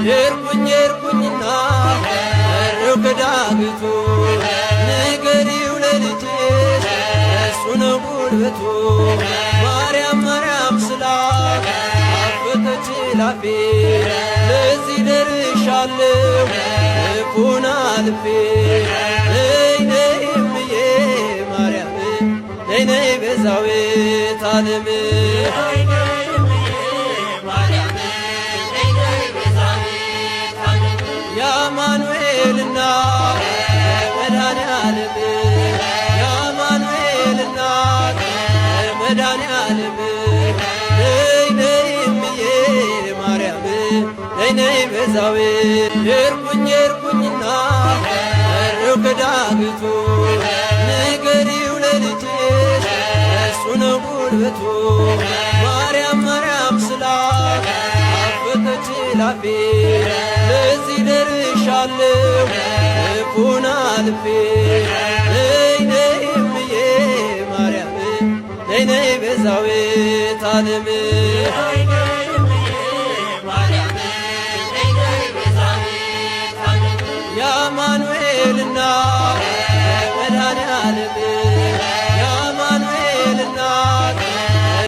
የርኩኝና እረው ከዳገቱ ንገሪው ለልጅሽ እሱ ነው ጉልበቱ ማርያም ማርያም ስላት አፈተች ላፌ ለዚህ ደርሻለሁ ልኩን አልፌ ነይ ነይ እምዬ ማርያም ነይ ነይ ቤዛዊተ ዓለም ያማኑኤልና መድኃኔዓለም ያማኑኤልና መድኃኔዓለም ነይ ነይ እምዬ ማርያም ነይ ነይ ቤዛዊት የርኩኝና እረው ከዳገቱ ንገሪው ለልጅሽ እሱ ነው ጉልበቱ ማርያም ማርያም ስላት አፈተች ላፌ ለዚህ ደርሻለሁ ልኩን አልፌ ነይ ነይ እምዬ ማርያም ነይ ነይ ቤዛዊተ ዓለም ያማኑኤልና